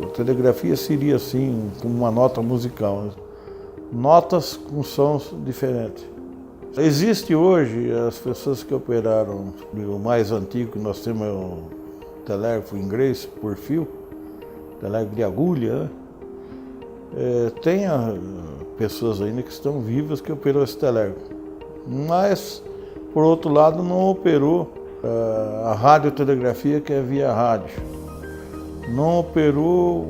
A telegrafia seria assim, como uma nota musical, né? Notas com sons diferentes. Existe hoje, as pessoas que operaram, o mais antigo que nós temos é o telégrafo inglês por fio, telégrafo de agulha, né? Tem pessoas ainda que estão vivas que operou esse telégrafo, mas, por outro lado, não operou a radiotelegrafia, que é via rádio. Não operou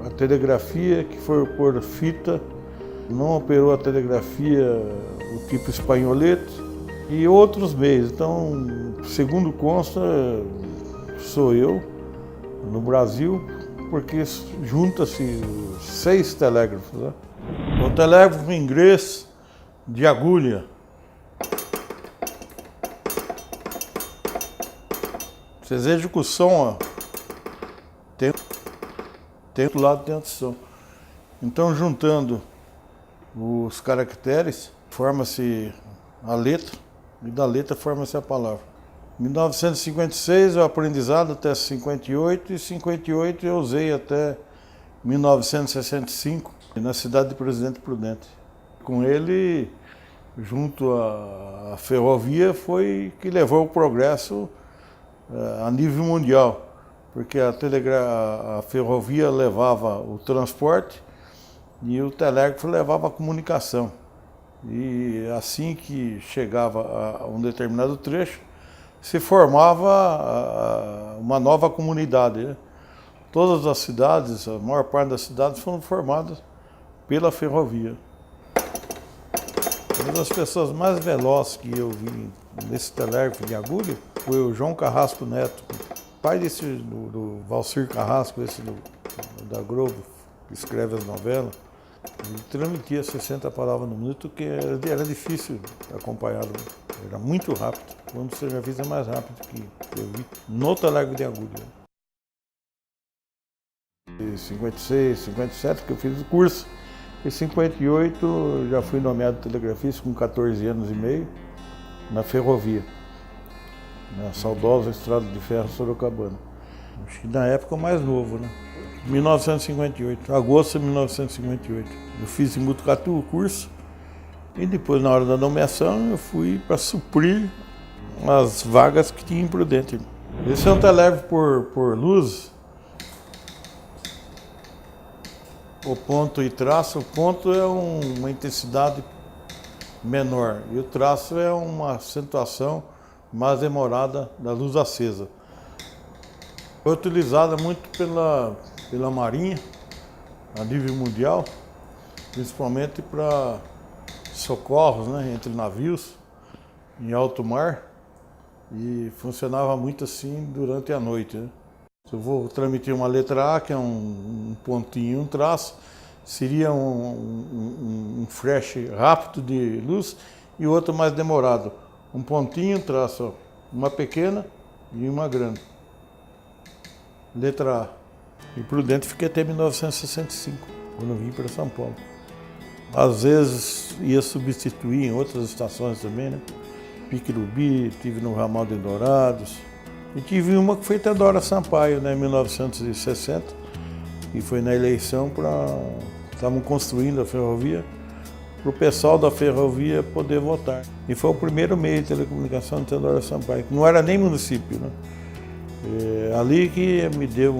a telegrafia que foi por fita, não operou a telegrafia do tipo espanholete e outros meios. Então, segundo consta, sou eu, no Brasil, porque junta-se 6 telégrafos, né? O telégrafo inglês de agulha. Vocês vejam que o som, ó, tem outro lado, tem outro som. Então, juntando os caracteres, forma-se a letra, e da letra forma-se a palavra. Em 1956 o aprendizado até 58, e 58 eu usei até 1965, na cidade de Presidente Prudente. Com ele, junto à ferrovia, foi que levou o progresso a nível mundial, porque a ferrovia levava o transporte e o telégrafo levava a comunicação. E assim que chegava a um determinado trecho, se formava uma nova comunidade, né? Todas as cidades, a maior parte das cidades foram formadas pela ferrovia. Uma das pessoas mais velozes que eu vi nesse telégrafo de agulha foi o João Carrasco Neto, pai do Valcir Carrasco, esse da Globo, que escreve as novelas. Ele transmitia 60 palavras no minuto, que era difícil acompanhar, era muito rápido. Um dos telegrafistas mais rápido que eu vi no telégrafo de agulha. Em 56, 57 que eu fiz o curso. Em 58 já fui nomeado telegrafista com 14 anos e meio na ferrovia, na saudosa Estrada de Ferro Sorocabana. Acho que na época mais novo, né? 1958, agosto de 1958. Eu fiz em Botucatu o curso e depois, na hora da nomeação, eu fui para suprir as vagas que tinha em Prudente. Esse é um telégrafo por luz. O ponto e traço, o ponto é uma intensidade menor e o traço é uma acentuação mais demorada da luz acesa. Foi utilizada muito pela Marinha a nível mundial, principalmente para socorros, né, entre navios em alto mar, e funcionava muito assim durante a noite, né? Se eu vou transmitir uma letra A, que é um pontinho, um traço, seria um flash rápido de luz e outro mais demorado. Um pontinho, um traço, uma pequena e uma grande. Letra A. E Prudente fiquei até 1965, quando eu vim para São Paulo. Às vezes ia substituir em outras estações também, né? Piquirubi, tive no ramal de Dourados. E tive uma que foi Teodora Sampaio, né, em 1960, e foi na eleição para... Estavam construindo a ferrovia, para o pessoal da ferrovia poder votar. E foi o primeiro meio de telecomunicação de Teodora Sampaio, que não era nem município, né? Ali que me deu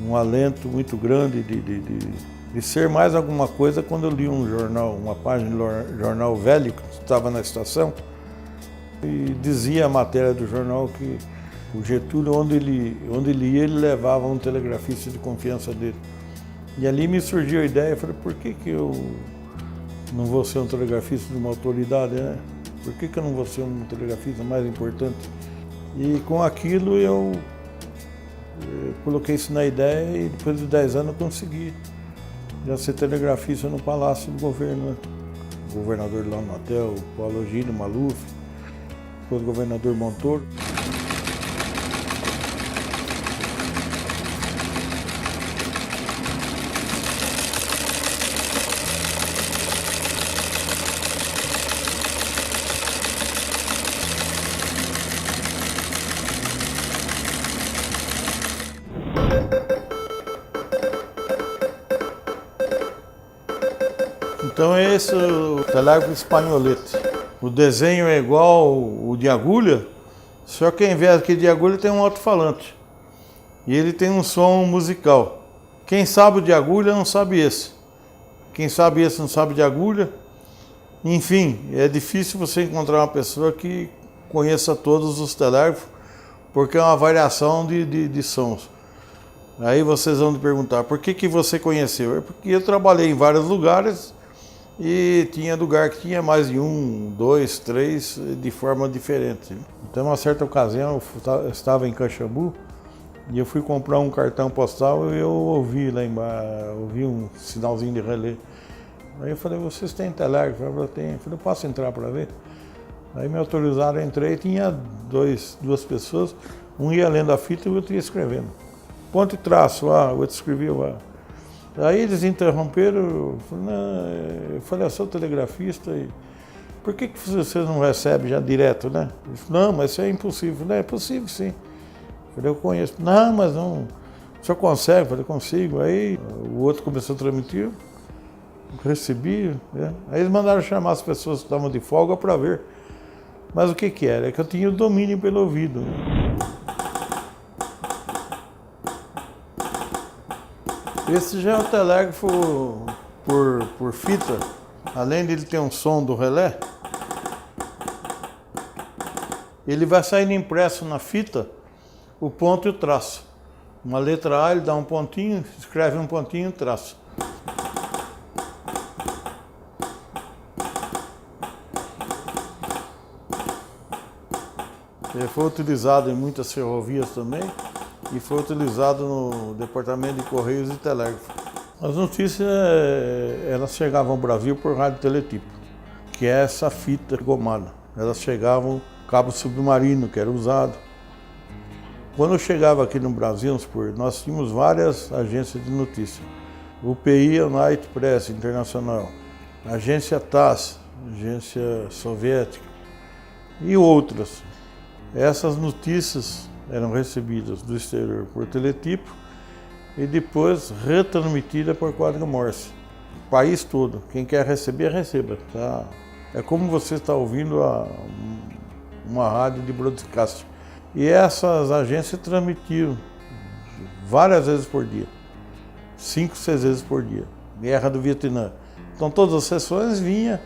um alento muito grande de ser mais alguma coisa quando eu li um jornal, uma página de jornal velho que estava na estação, e dizia a matéria do jornal que o Getúlio, onde ele ia, ele levava um telegrafista de confiança dele. E ali me surgiu a ideia, eu falei, por que eu não vou ser um telegrafista de uma autoridade, né? Por que eu não vou ser um telegrafista mais importante? E com aquilo eu coloquei isso na ideia e depois de 10 anos eu consegui já ser telegrafista no Palácio do Governo, né? O governador lá no hotel, o Paulo Ogino Maluf, depois o governador Montoro. Então esse é o telégrafo espanholete. O desenho é igual o de agulha, só que ao invés aqui de agulha tem um alto-falante. E ele tem um som musical. Quem sabe o de agulha não sabe esse. Quem sabe esse não sabe de agulha. Enfim, é difícil você encontrar uma pessoa que conheça todos os telégrafos, porque é uma variação de sons. Aí vocês vão me perguntar, por que você conheceu? É porque eu trabalhei em vários lugares e tinha lugar que tinha mais de 1, 2, 3 de forma diferente. Então, uma certa ocasião, eu estava em Caxambu e eu fui comprar um cartão postal e eu ouvi lá embaixo, ouvi um sinalzinho de relé. Aí eu falei, vocês têm telégrafo? Eu falei, tenho. Eu falei, posso entrar para ver? Aí me autorizaram, eu entrei e tinha duas pessoas, um ia lendo a fita e o outro ia escrevendo. Ponto e traço, o outro escrevia. Aí eles interromperam, eu falei, eu sou telegrafista, e por que vocês não recebem já direto, né? Ele falou, não, mas isso é impossível. Não, é possível sim. Eu falei, eu conheço. Não, mas não, o senhor consegue? Eu falei, consigo. Aí o outro começou a transmitir, recebi, né? Aí eles mandaram chamar as pessoas que estavam de folga para ver. Mas o que era? É que eu tinha o domínio pelo ouvido, né? Esse já é o telégrafo por fita, além de ele ter um som do relé, ele vai saindo impresso na fita o ponto e o traço. Uma letra A, ele dá um pontinho, escreve um pontinho e traço. Ele foi utilizado em muitas ferrovias também e foi utilizado no Departamento de Correios e Telégrafo. As notícias, elas chegavam ao Brasil por rádio teletipo, que é essa fita gomada. Elas chegavam cabo submarino, que era usado. Quando eu chegava aqui no Brasil, nós tínhamos várias agências de notícia. UPI, United Press Internacional, agência TASS, agência soviética e outras. Essas notícias eram recebidas do exterior por teletipo e depois retransmitidas por código Morse. O país todo. Quem quer receber, receba. Tá? É como você está ouvindo uma rádio de broadcast. E essas agências transmitiam várias vezes por dia. 5, 6 vezes por dia. Guerra do Vietnã. Então todas as sessões vinha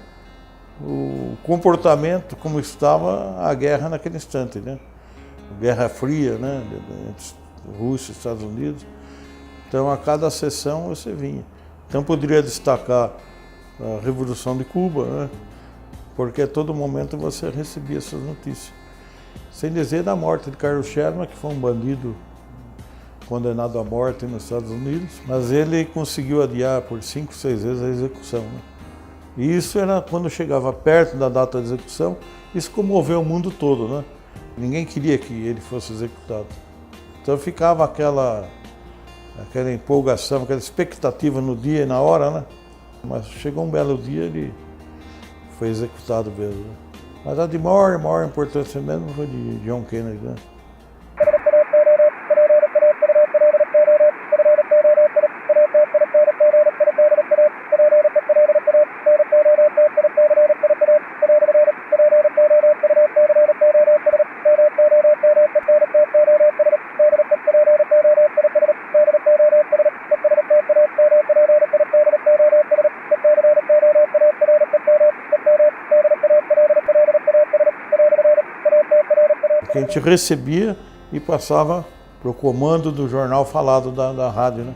o comportamento como estava a guerra naquele instante, né? Guerra Fria, né? Entre Rússia e Estados Unidos. Então a cada sessão você vinha. Então poderia destacar a Revolução de Cuba, né? Porque a todo momento você recebia essas notícias. Sem dizer da morte de Carlos Sherman, que foi um bandido condenado à morte nos Estados Unidos, mas ele conseguiu adiar por 5, 6 vezes a execução, né? E isso era quando chegava perto da data de execução, isso comoveu o mundo todo, né? Ninguém queria que ele fosse executado. Então ficava aquela empolgação, aquela expectativa no dia e na hora, né? Mas chegou um belo dia, ele foi executado mesmo, né? Mas a de maior importância mesmo foi de John Kennedy, né? Que a gente recebia e passava para o comando do jornal falado da rádio, né?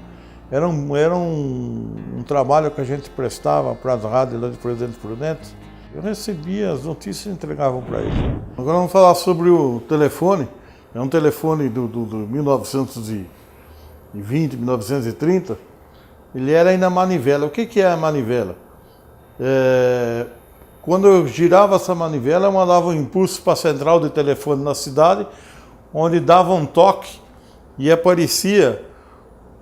Era um trabalho que a gente prestava para as rádios lá de Presidente Prudente. Eu recebia as notícias e entregavam para eles. Agora vamos falar sobre o telefone. É um telefone do 1920, 1930. Ele era ainda manivela. O que é a manivela? Quando eu girava essa manivela, eu mandava um impulso para a central de telefone na cidade, onde dava um toque e aparecia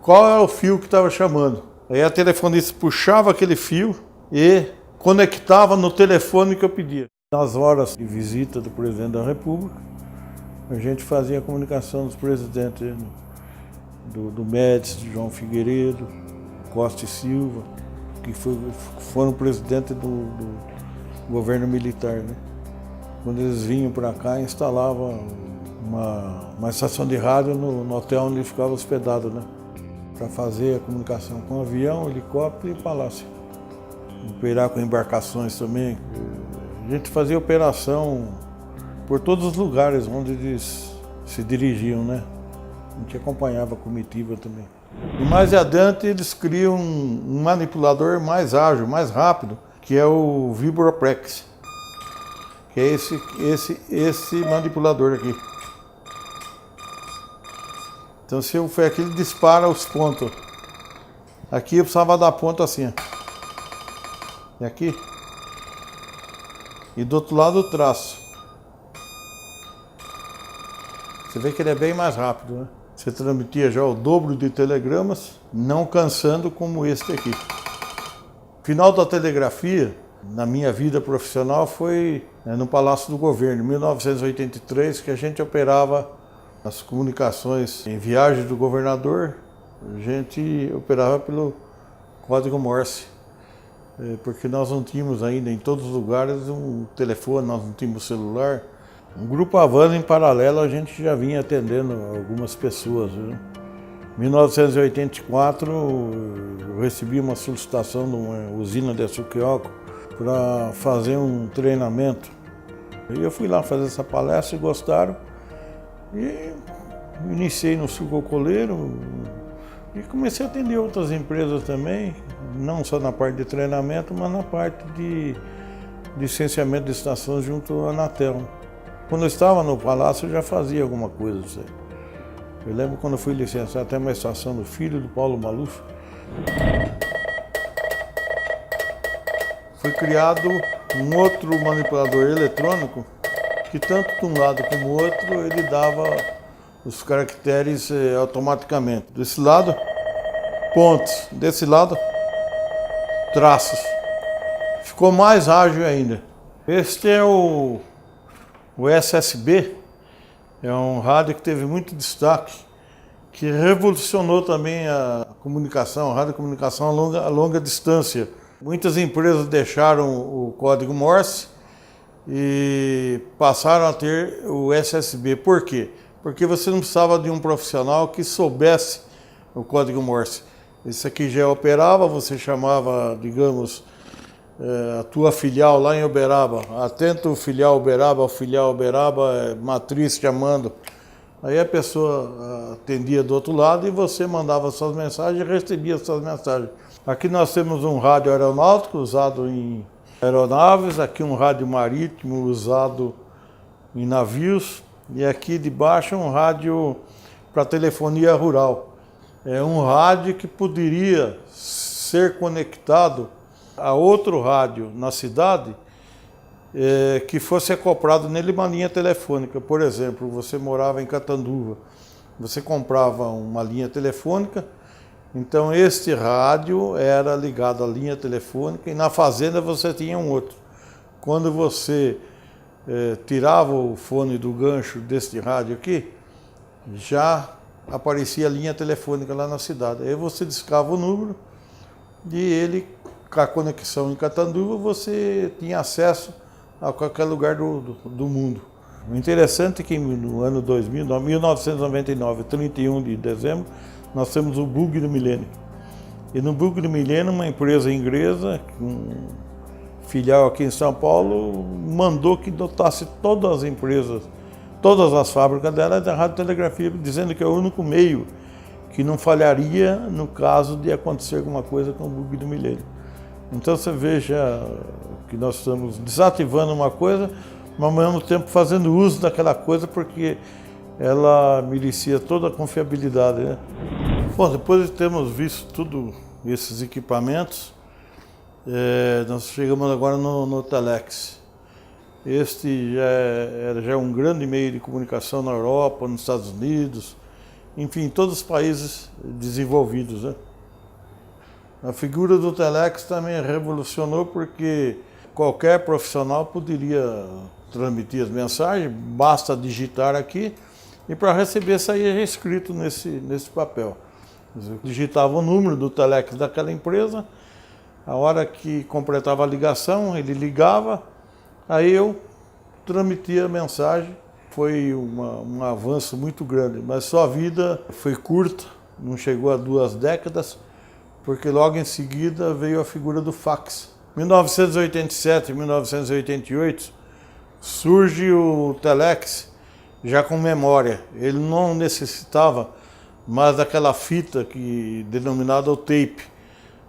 qual era o fio que estava chamando. Aí a telefonista puxava aquele fio e conectava no telefone que eu pedia. Nas horas de visita do presidente da República, a gente fazia a comunicação dos presidentes, do Médici, de João Figueiredo, Costa e Silva, que foram presidente do governo militar, né? Quando eles vinham para cá, instalavam uma estação de rádio no hotel onde ele ficava hospedado, né? Para fazer a comunicação com avião, helicóptero e palácio. Operar com embarcações também. A gente fazia operação por todos os lugares onde eles se dirigiam, né? A gente acompanhava a comitiva também. E mais adiante eles criam um manipulador mais ágil, mais rápido, que é o Vibroprex, que é esse manipulador aqui. Então se foi aqui, ele dispara os pontos. Aqui eu precisava dar ponto assim, ó. E aqui. E do outro lado o traço. Você vê que ele é bem mais rápido, né? Você transmitia já o dobro de telegramas, não cansando como este aqui. O final da telegrafia, na minha vida profissional, foi no Palácio do Governo, em 1983, que a gente operava as comunicações em viagem do governador. A gente operava pelo código Morse, porque nós não tínhamos ainda em todos os lugares um telefone, nós não tínhamos celular. Um grupo Havana, em paralelo, a gente já vinha atendendo algumas pessoas, né? Em 1984, eu recebi uma solicitação de uma usina de açúcar para fazer um treinamento. E eu fui lá fazer essa palestra e gostaram. E iniciei no sucocoleiro e comecei a atender outras empresas também, não só na parte de treinamento, mas na parte de licenciamento de estações junto à Anatel. Quando eu estava no Palácio, eu já fazia alguma coisa disso aí. Eu lembro quando eu fui licenciar até uma estação do filho do Paulo Maluf. Foi criado um outro manipulador eletrônico que tanto de um lado como do outro ele dava os caracteres automaticamente. Desse lado, pontos. Desse lado, traços. Ficou mais ágil ainda. Este é o SSB, é um rádio que teve muito destaque, que revolucionou também a comunicação, a radiocomunicação a longa distância. Muitas empresas deixaram o código Morse e passaram a ter o SSB. Por quê? Porque você não precisava de um profissional que soubesse o código Morse. Esse aqui já operava, você chamava, digamos, a tua filial lá em Uberaba, atento filial Uberaba, matriz chamando. Aí a pessoa atendia do outro lado e você mandava suas mensagens e recebia suas mensagens. Aqui nós temos um rádio aeronáutico usado em aeronaves, aqui um rádio marítimo usado em navios e aqui de baixo um rádio para telefonia rural. É um rádio que poderia ser conectado a outro rádio na cidade que fosse acoplado nele uma linha telefônica. Por exemplo, você morava em Catanduva, você comprava uma linha telefônica, então este rádio era ligado à linha telefônica e na fazenda você tinha um outro. Quando você tirava o fone do gancho deste rádio aqui, já aparecia a linha telefônica lá na cidade. Aí você discava o número e ele, com a conexão em Catanduva, você tinha acesso a qualquer lugar do mundo. O interessante é que no ano 2000, 1999, 31 de dezembro, nós temos o bug do milênio. E no bug do milênio, uma empresa inglesa, um filial aqui em São Paulo, mandou que dotasse todas as empresas, todas as fábricas dela de radiotelegrafia, dizendo que é o único meio que não falharia no caso de acontecer alguma coisa com o bug do milênio. Então você veja que nós estamos desativando uma coisa, mas ao mesmo tempo fazendo uso daquela coisa porque ela merecia toda a confiabilidade, né? Bom, depois de termos visto tudo esses equipamentos, nós chegamos agora no Telex. Este já é um grande meio de comunicação na Europa, nos Estados Unidos, enfim, em todos os países desenvolvidos, né? A figura do Telex também revolucionou porque qualquer profissional poderia transmitir as mensagens, basta digitar aqui e para receber saía escrito nesse papel. Eu digitava o número do Telex daquela empresa, A hora que completava a ligação, ele ligava, aí eu transmitia a mensagem. Foi um avanço muito grande, mas sua vida foi curta, não chegou a 2 décadas, porque logo em seguida veio a figura do fax. Em 1987 e 1988 surge o telex, já com memória. Ele não necessitava mais daquela fita denominada o tape.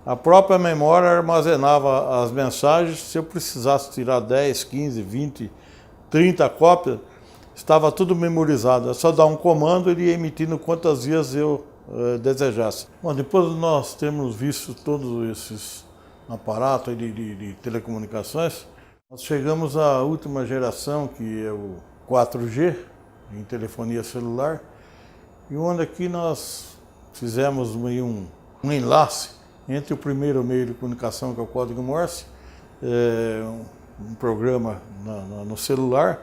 A própria memória armazenava as mensagens. Se eu precisasse tirar 10, 15, 20, 30 cópias, estava tudo memorizado. É só dar um comando e ele ia emitindo quantas vezes eu desejasse. Bom, depois de nós termos visto todos esses aparatos de telecomunicações, nós chegamos à última geração, que é o 4G, em telefonia celular, e onde aqui nós fizemos um enlace entre o primeiro meio de comunicação, que é o código Morse, um programa no celular,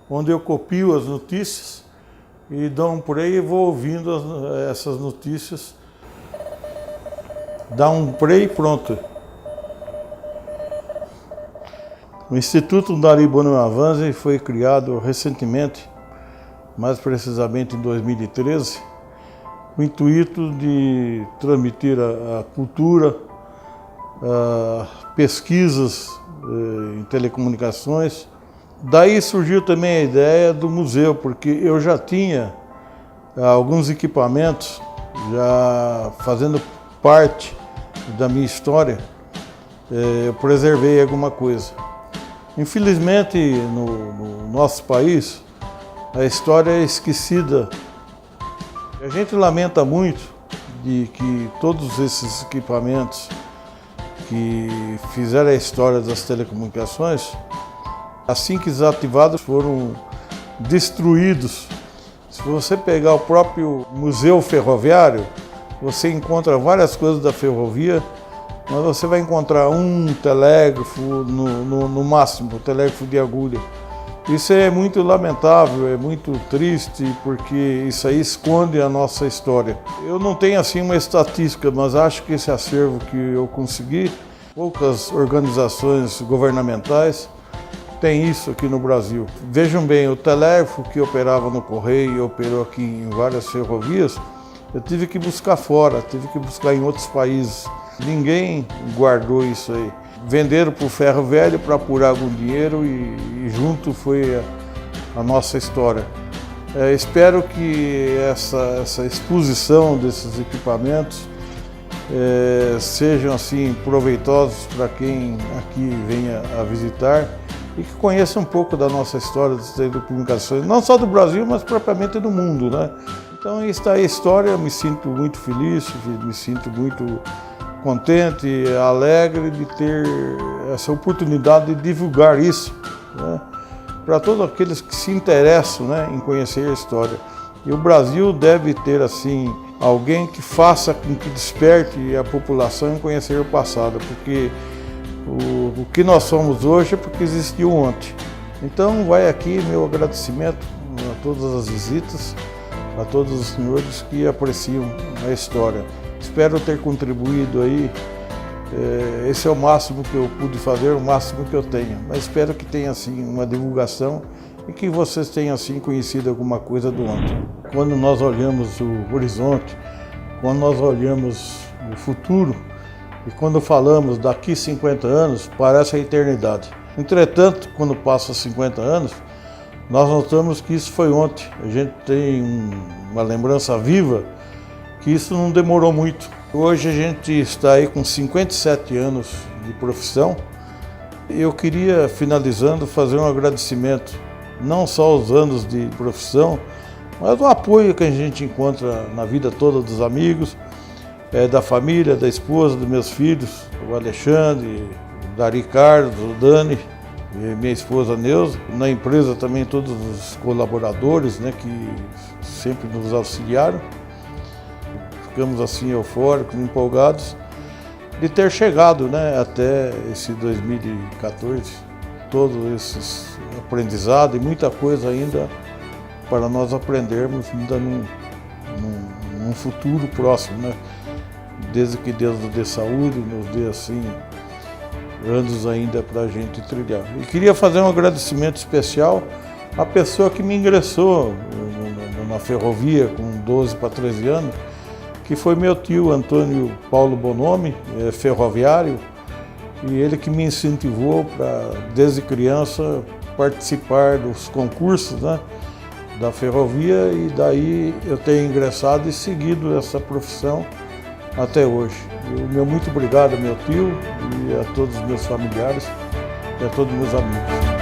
onde eu copio as notícias e dou um play e vou ouvindo essas notícias. Dá um play e pronto. O Instituto Dari Bonavanzi foi criado recentemente, mais precisamente em 2013, com o intuito de transmitir a cultura, pesquisas em telecomunicações. Daí surgiu também a ideia do museu, porque eu já tinha alguns equipamentos já fazendo parte da minha história, eu preservei alguma coisa. Infelizmente, no nosso país, a história é esquecida. A gente lamenta muito de que todos esses equipamentos que fizeram a história das telecomunicações, assim que desativados, foram destruídos. Se você pegar o próprio Museu Ferroviário, você encontra várias coisas da ferrovia, mas você vai encontrar um telégrafo, no máximo, telégrafo de agulha. Isso é muito lamentável, é muito triste, porque isso aí esconde a nossa história. Eu não tenho assim uma estatística, mas acho que esse acervo que eu consegui, poucas organizações governamentais têm isso aqui no Brasil. Vejam bem, o telégrafo que operava no Correio, operou aqui em várias ferrovias, eu tive que buscar fora, tive que buscar em outros países. Ninguém guardou isso aí. Venderam para o ferro velho para apurar algum dinheiro e junto foi a nossa história. Espero que essa exposição desses equipamentos sejam assim proveitosos para quem aqui venha a visitar e que conheça um pouco da nossa história das telecomunicações, não só do Brasil, mas propriamente do mundo, né? Então, está a história, eu me sinto muito feliz, me sinto muito contente, alegre de ter essa oportunidade de divulgar isso, né, para todos aqueles que se interessam, né, em conhecer a história. E o Brasil deve ter assim alguém que faça com que desperte a população em conhecer o passado, porque o que nós somos hoje é porque existiu ontem. Então vai aqui meu agradecimento a todas as visitas, a todos os senhores que apreciam a história. Espero ter contribuído aí, esse é o máximo que eu pude fazer, o máximo que eu tenho. Mas espero que tenha assim uma divulgação e que vocês tenham assim conhecido alguma coisa do ontem. Quando nós olhamos o horizonte, quando nós olhamos o futuro e quando falamos daqui 50 anos, parece a eternidade. Entretanto, quando passa 50 anos, nós notamos que isso foi ontem. A gente tem uma lembrança viva que isso não demorou muito. Hoje a gente está aí com 57 anos de profissão. Eu queria, finalizando, fazer um agradecimento, não só aos anos de profissão, mas o apoio que a gente encontra na vida toda dos amigos, da família, da esposa, dos meus filhos, o Alexandre, o Dari Carlos, o Dani, e minha esposa Neuza, na empresa também todos os colaboradores, né, que sempre nos auxiliaram. Ficamos assim eufóricos, empolgados de ter chegado, né, até esse 2014, todos esses aprendizados e muita coisa ainda para nós aprendermos ainda num futuro próximo, né? desde que Deus nos dê saúde, nos dê assim anos ainda para a gente trilhar. E queria fazer um agradecimento especial à pessoa que me ingressou na ferrovia com 12 para 13 anos, que foi meu tio Antônio Paulo Bonomi, ferroviário, e ele que me incentivou para, desde criança, participar dos concursos, né, da ferrovia, e daí eu tenho ingressado e seguido essa profissão até hoje. O meu muito obrigado ao meu tio e a todos os meus familiares e a todos os meus amigos.